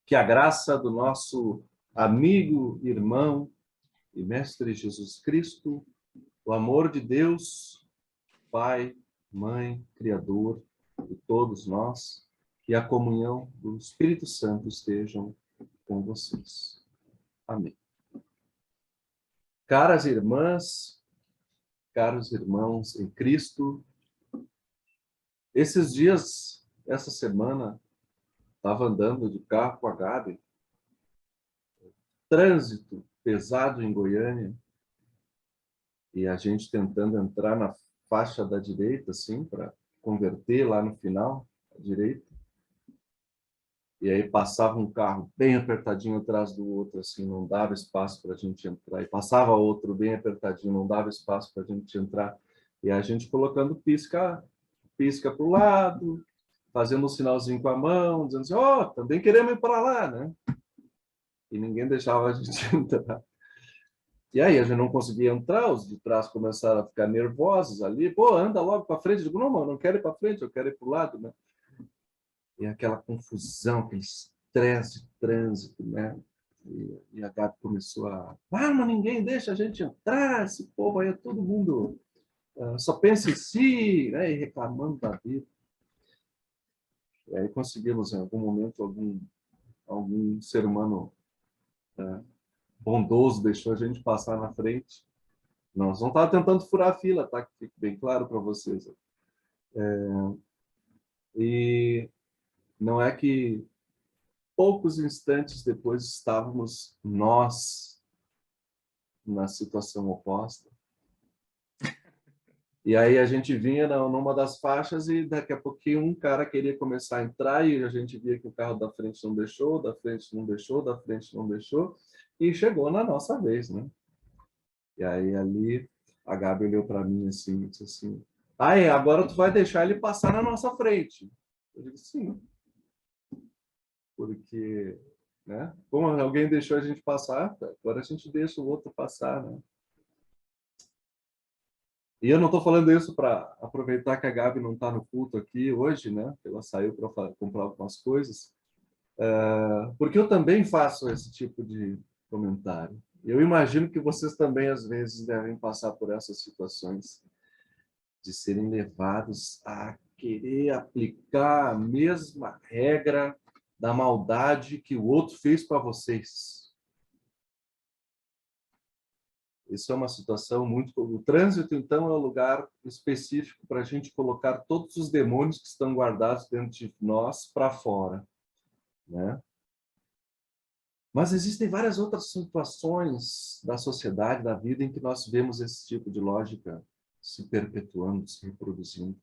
Que a graça do nosso amigo, irmão e mestre Jesus Cristo, o amor de Deus, Pai, Mãe, Criador de todos nós, e a comunhão do Espírito Santo estejam com vocês. Amém. Caras irmãs, caros irmãos em Cristo, esses dias, essa semana, estava andando de carro com a Gabi, trânsito pesado em Goiânia, e a gente tentando entrar na faixa da direita, assim, para converter lá no final, à direita. E aí passava um carro bem apertadinho atrás do outro, assim, não dava espaço para a gente entrar. E passava outro bem apertadinho, não dava espaço para a gente entrar. E a gente colocando pisca para o lado, fazendo um sinalzinho com a mão, dizendo assim, ó, também queremos ir para lá, né? E ninguém deixava a gente entrar. E aí a gente não conseguia entrar, os de trás começaram a ficar nervosos ali. Pô, anda logo para frente. Eu digo, não, mano, não quero ir para frente, eu quero ir para o lado, né? E aquela confusão, aquele estresse de trânsito, né? E a Gabi começou a... Ah, mas ninguém deixa a gente entrar, esse povo aí, todo mundo só pensa em si, né? E reclamando da vida. E aí conseguimos, em algum momento, algum ser humano bondoso deixou a gente passar na frente. Nós não estávamos tentando furar a fila, tá? Que fique bem claro para vocês. E não é que poucos instantes depois estávamos nós na situação oposta. E aí a gente vinha numa das faixas e daqui a pouquinho um cara queria começar a entrar e a gente via que o carro da frente não deixou, da frente não deixou, da frente não deixou e chegou na nossa vez, né? E aí ali a Gabi olhou para mim assim e disse assim, aí agora tu vai deixar ele passar na nossa frente. Eu digo, sim. Porque, né? Como alguém deixou a gente passar, agora a gente deixa o outro passar, né? E eu não estou falando isso para aproveitar que a Gabi não está no culto aqui hoje, né? Ela saiu para comprar algumas coisas, porque eu também faço esse tipo de comentário. Eu imagino que vocês também, às vezes, devem passar por essas situações de serem levados a querer aplicar a mesma regra da maldade que o outro fez para vocês. Isso é uma situação muito... O trânsito, então, é um lugar específico para a gente colocar todos os demônios que estão guardados dentro de nós para fora, né? Mas existem várias outras situações da sociedade, da vida, em que nós vemos esse tipo de lógica se perpetuando, se reproduzindo.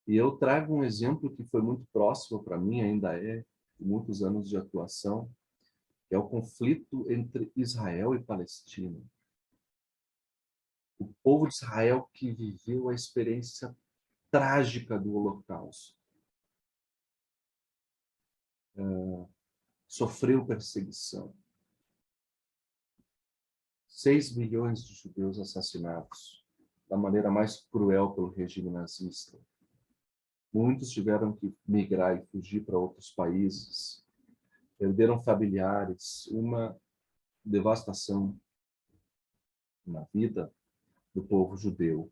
E eu trago um exemplo que foi muito próximo para mim, ainda é, de muitos anos de atuação, que é o conflito entre Israel e Palestina. O povo de Israel que viveu a experiência trágica do Holocausto. Sofreu perseguição. 6 milhões de judeus assassinados da maneira mais cruel pelo regime nazista. Muitos tiveram que migrar e fugir para outros países. Perderam familiares. Uma devastação na vida do povo judeu.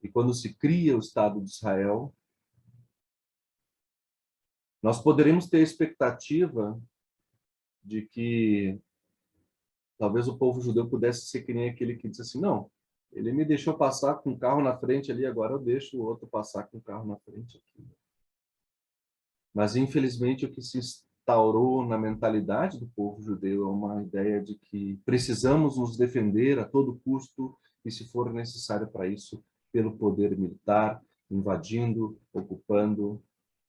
E quando se cria o Estado de Israel, nós poderíamos ter a expectativa de que talvez o povo judeu pudesse ser que nem aquele que disse assim, não, ele me deixou passar com o carro na frente ali, agora eu deixo o outro passar com o carro na frente aqui. Mas, infelizmente, o que se instaurou na mentalidade do povo judeu é uma ideia de que precisamos nos defender a todo custo e, se for necessário para isso, pelo poder militar, invadindo, ocupando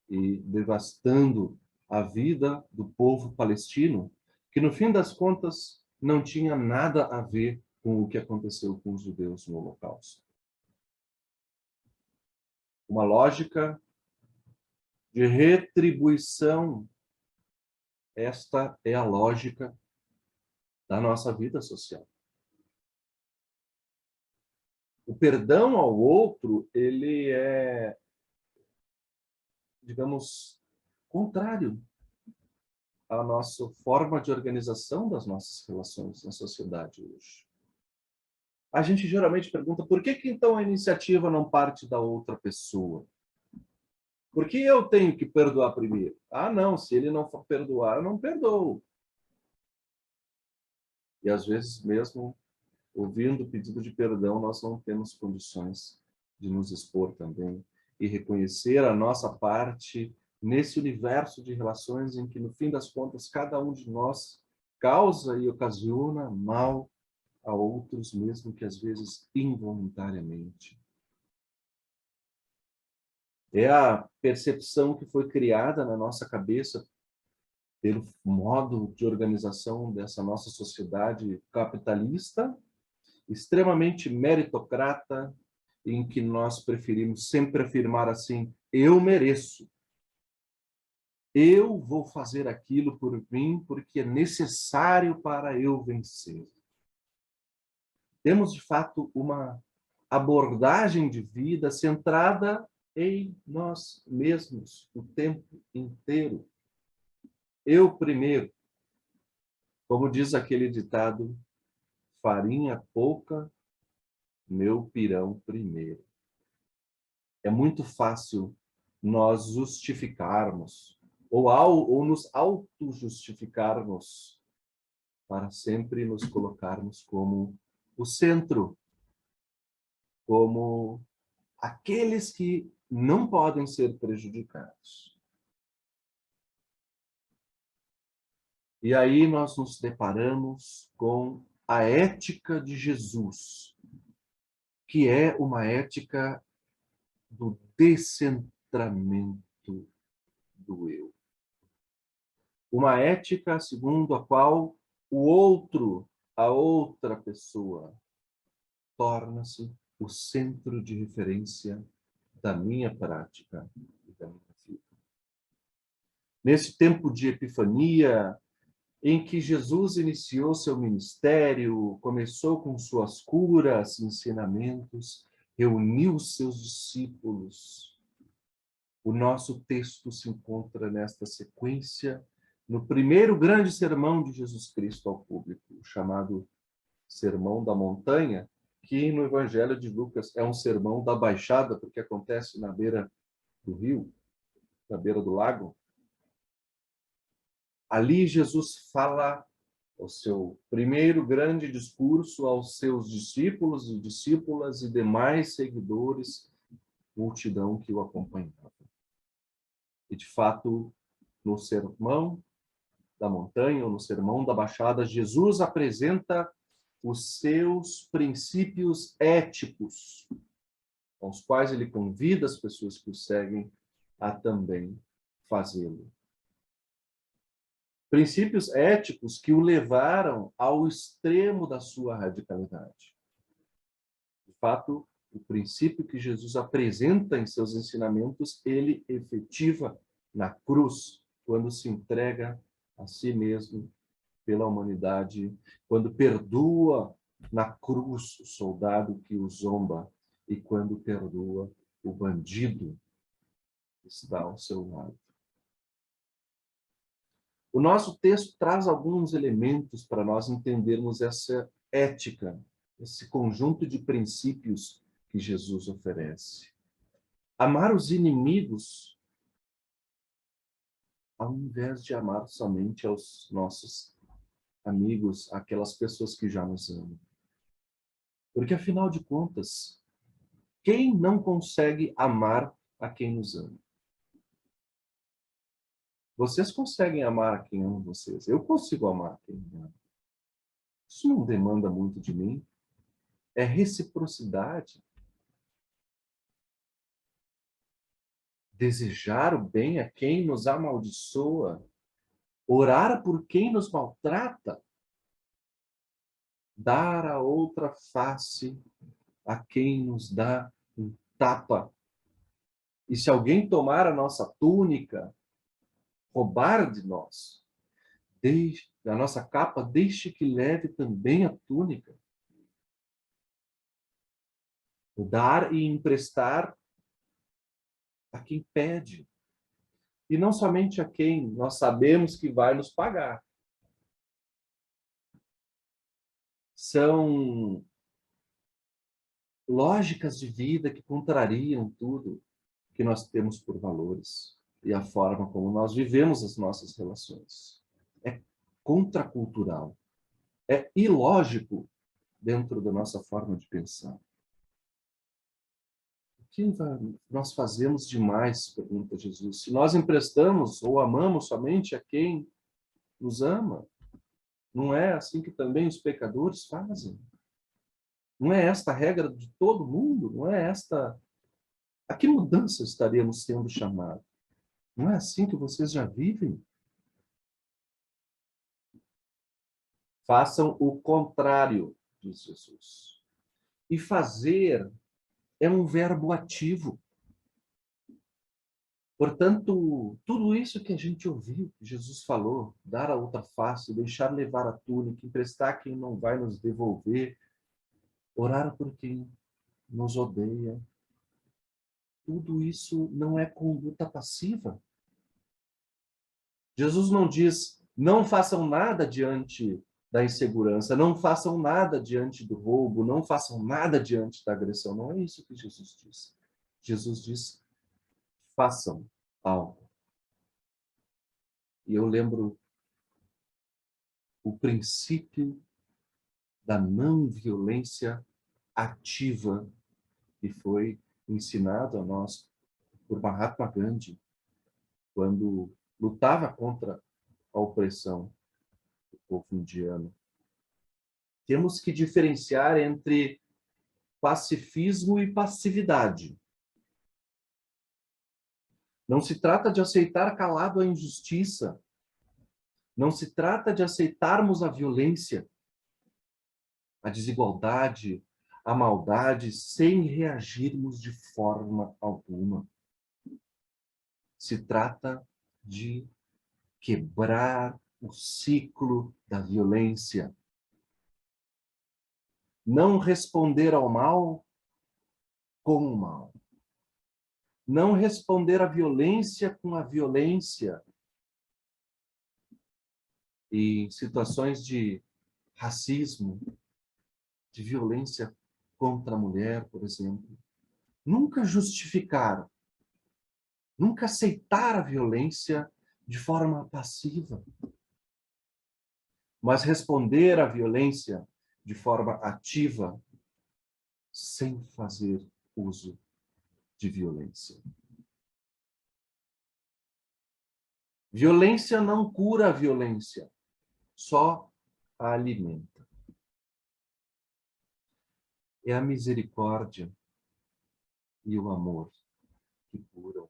e devastando a vida do povo palestino, que, no fim das contas, não tinha nada a ver com o que aconteceu com os judeus no Holocausto. Uma lógica de retribuição. Esta é a lógica da nossa vida social. O perdão ao outro, ele é, digamos, contrário à nossa forma de organização das nossas relações na sociedade hoje. A gente geralmente pergunta por que então a iniciativa não parte da outra pessoa? Por que eu tenho que perdoar primeiro? Ah, não, se ele não for perdoar, eu não perdoo. E às vezes mesmo ouvindo o pedido de perdão, nós não temos condições de nos expor também e reconhecer a nossa parte nesse universo de relações em que, no fim das contas, cada um de nós causa e ocasiona mal a outros, mesmo que às vezes involuntariamente. É a percepção que foi criada na nossa cabeça pelo modo de organização dessa nossa sociedade capitalista, extremamente meritocrata, em que nós preferimos sempre afirmar assim: eu mereço. Eu vou fazer aquilo por mim porque é necessário para eu vencer. Temos, de fato, uma abordagem de vida centrada em nós mesmos o tempo inteiro. Eu primeiro. Como diz aquele ditado, farinha pouca, meu pirão primeiro. É muito fácil nós justificarmos ou nos auto-justificarmos para sempre nos colocarmos como o centro, como aqueles que não podem ser prejudicados. E aí nós nos deparamos com a ética de Jesus, que é uma ética do descentramento do eu. Uma ética segundo a qual o outro, a outra pessoa, torna-se o centro de referência da minha prática e da minha vida. Nesse tempo de Epifania, em que Jesus iniciou seu ministério, começou com suas curas, ensinamentos, reuniu seus discípulos. O nosso texto se encontra nesta sequência, no primeiro grande sermão de Jesus Cristo ao público, chamado Sermão da Montanha, que no Evangelho de Lucas é um sermão da Baixada, porque acontece na beira do rio, na beira do lago. Ali Jesus fala o seu primeiro grande discurso aos seus discípulos e discípulas e demais seguidores, multidão que o acompanhava. E, de fato, no Sermão da Montanha, ou no Sermão da Baixada, Jesus apresenta os seus princípios éticos, aos quais ele convida as pessoas que o seguem a também fazê-lo. Princípios éticos que o levaram ao extremo da sua radicalidade. De fato, o princípio que Jesus apresenta em seus ensinamentos, ele efetiva na cruz, quando se entrega a si mesmo pela humanidade, quando perdoa na cruz o soldado que o zomba e quando perdoa o bandido que está ao seu lado. O nosso texto traz alguns elementos para nós entendermos essa ética, esse conjunto de princípios que Jesus oferece. Amar os inimigos, ao invés de amar somente aos nossos amigos, aquelas pessoas que já nos amam. Porque, afinal de contas, quem não consegue amar a quem nos ama? Vocês conseguem amar quem ama vocês. Eu consigo amar quem me ama. Isso não demanda muito de mim. É reciprocidade. Desejar o bem a quem nos amaldiçoa. Orar por quem nos maltrata. Dar a outra face a quem nos dá um tapa. E se alguém tomar a nossa túnica, roubar de nós, da nossa capa, deixe que leve também a túnica. O dar e emprestar a quem pede. E não somente a quem nós sabemos que vai nos pagar. São lógicas de vida que contrariam tudo que nós temos por valores e a forma como nós vivemos as nossas relações. É contracultural, é ilógico dentro da nossa forma de pensar. O que nós fazemos demais, pergunta Jesus, se nós emprestamos ou amamos somente a quem nos ama? Não é assim que também os pecadores fazem? Não é esta a regra de todo mundo? Não é esta... A que mudança estaríamos sendo chamados? Não é assim que vocês já vivem? Façam o contrário, diz Jesus. E fazer é um verbo ativo. Portanto, tudo isso que a gente ouviu, que Jesus falou, dar a outra face, deixar levar a túnica, emprestar quem não vai nos devolver, orar por quem nos odeia, tudo isso não é conduta passiva. Jesus não diz, não façam nada diante da insegurança, não façam nada diante do roubo, não façam nada diante da agressão. Não é isso que Jesus diz. Jesus diz, façam algo. E eu lembro o princípio da não violência ativa que foi ensinado a nós por Mahatma Gandhi, quando lutava contra a opressão do povo indiano. Temos que diferenciar entre pacifismo e passividade. Não se trata de aceitar calado a injustiça. Não se trata de aceitarmos a violência, a desigualdade, a maldade, sem reagirmos de forma alguma. Se trata de quebrar o ciclo da violência. Não responder ao mal com o mal. Não responder à violência com a violência. E em situações de racismo, de violência contra a mulher, por exemplo, nunca justificar, nunca aceitar a violência de forma passiva, mas responder à violência de forma ativa, sem fazer uso de violência. Violência não cura a violência, só a alimenta. É a misericórdia e o amor que curam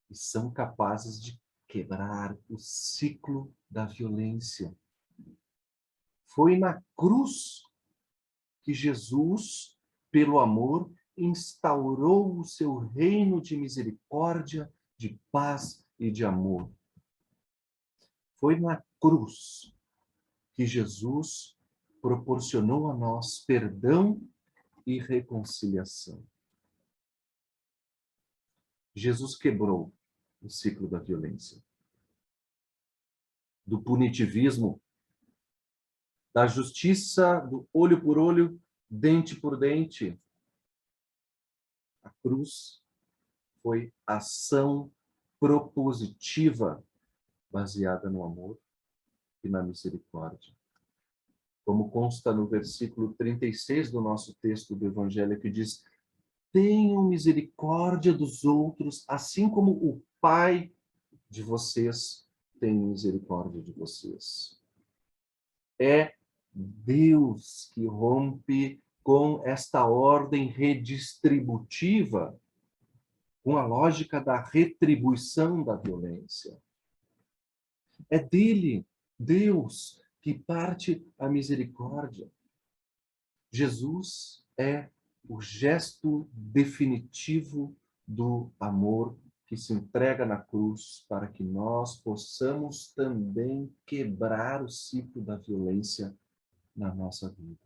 e são capazes de quebrar o ciclo da violência. Foi na cruz que Jesus, pelo amor, instaurou o seu reino de misericórdia, de paz e de amor. Foi na cruz que Jesus proporcionou a nós perdão e reconciliação. Jesus quebrou o ciclo da violência, do punitivismo, da justiça, do olho por olho, dente por dente. A cruz foi ação propositiva baseada no amor e na misericórdia. Como consta no versículo 36 do nosso texto do Evangelho, que diz: tenham misericórdia dos outros, assim como o Pai de vocês tem misericórdia de vocês. É Deus que rompe com esta ordem redistributiva, com a lógica da retribuição da violência. É dele, Deus, que parte a misericórdia. Jesus é o gesto definitivo do amor que se entrega na cruz para que nós possamos também quebrar o ciclo da violência na nossa vida.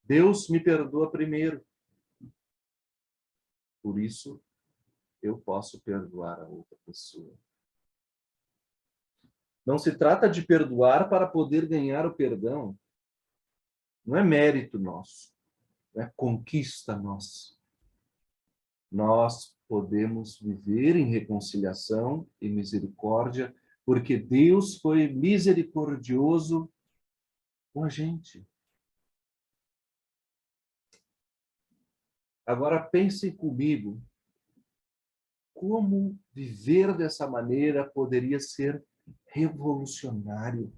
Deus me perdoa primeiro. Por isso, eu posso perdoar a outra pessoa. Não se trata de perdoar para poder ganhar o perdão. Não é mérito nosso, não é conquista nossa. Nós podemos viver em reconciliação e misericórdia, porque Deus foi misericordioso com a gente. Agora pensem comigo, como viver dessa maneira poderia ser revolucionário?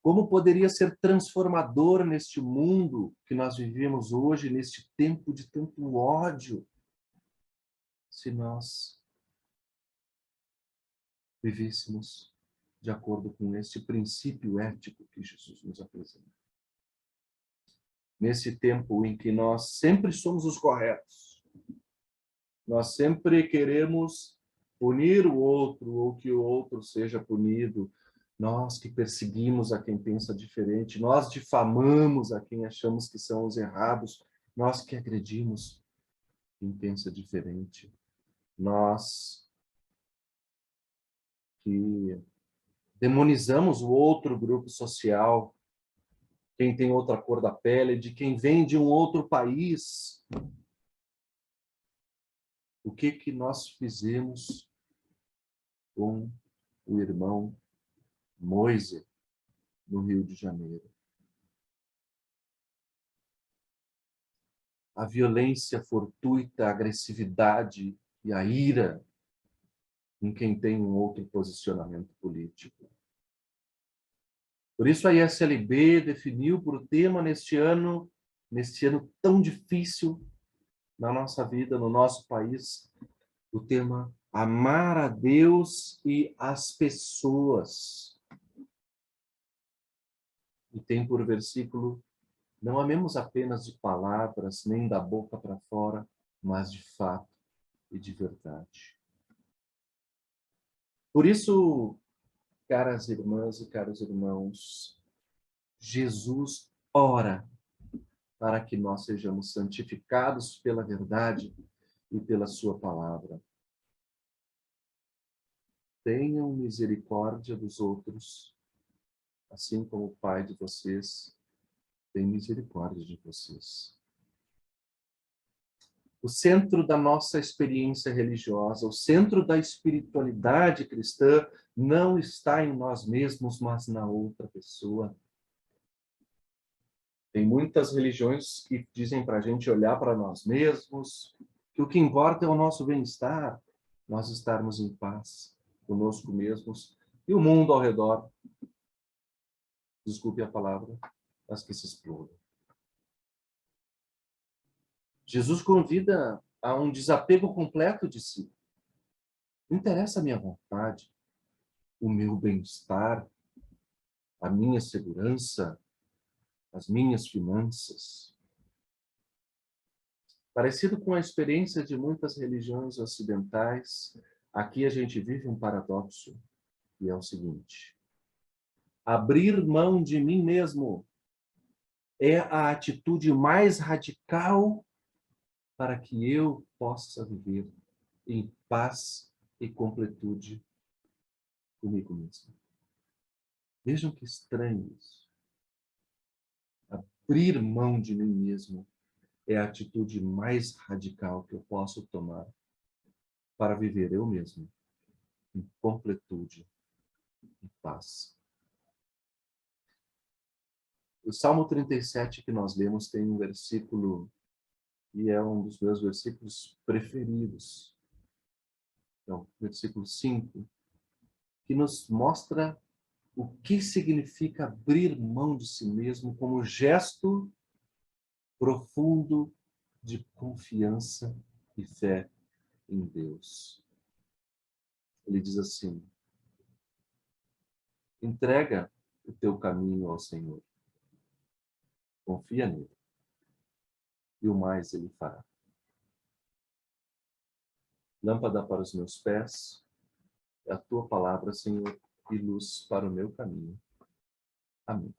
Como poderia ser transformador neste mundo que nós vivemos hoje, neste tempo de tanto ódio, se nós vivêssemos de acordo com este princípio ético que Jesus nos apresenta? Nesse tempo em que nós sempre somos os corretos, nós sempre queremos punir o outro ou que o outro seja punido, nós que perseguimos a quem pensa diferente, nós difamamos a quem achamos que são os errados, nós que agredimos quem pensa diferente, nós que demonizamos o outro grupo social, quem tem outra cor da pele, de quem vem de um outro país. O que nós fizemos com o irmão Moise, no Rio de Janeiro? A violência fortuita, a agressividade e a ira em quem tem um outro posicionamento político. Por isso a ISLB definiu por tema neste ano tão difícil na nossa vida, no nosso país, o tema amar a Deus e as pessoas. E tem por versículo: não amemos apenas de palavras, nem da boca para fora, mas de fato e de verdade. Por isso, caras irmãs e caros irmãos, Jesus ora para que nós sejamos santificados pela verdade e pela sua palavra. Tenham misericórdia dos outros, assim como o Pai de vocês tem misericórdia de vocês. O centro da nossa experiência religiosa, o centro da espiritualidade cristã não está em nós mesmos, mas na outra pessoa. Tem muitas religiões que dizem para a gente olhar para nós mesmos, que o que importa é o nosso bem-estar, nós estarmos em paz conosco mesmos e o mundo ao redor, desculpe a palavra, mas que se exploda. Jesus convida a um desapego completo de si. Não interessa a minha vontade, o meu bem-estar, a minha segurança, as minhas finanças. Parecido com a experiência de muitas religiões ocidentais, aqui a gente vive um paradoxo, e é o seguinte: abrir mão de mim mesmo é a atitude mais radical para que eu possa viver em paz e completude comigo mesmo. Vejam que estranho isso. Abrir mão de mim mesmo é a atitude mais radical que eu posso tomar para viver eu mesmo em completude e paz. O Salmo 37 que nós lemos tem um versículo, e é um dos meus versículos preferidos. É o versículo 5, que nos mostra o que significa abrir mão de si mesmo como gesto profundo de confiança e fé em Deus. Ele diz assim: entrega o teu caminho ao Senhor. Confia nele. E o mais ele fará. Lâmpada para os meus pés é a tua palavra, Senhor, e luz para o meu caminho. Amém.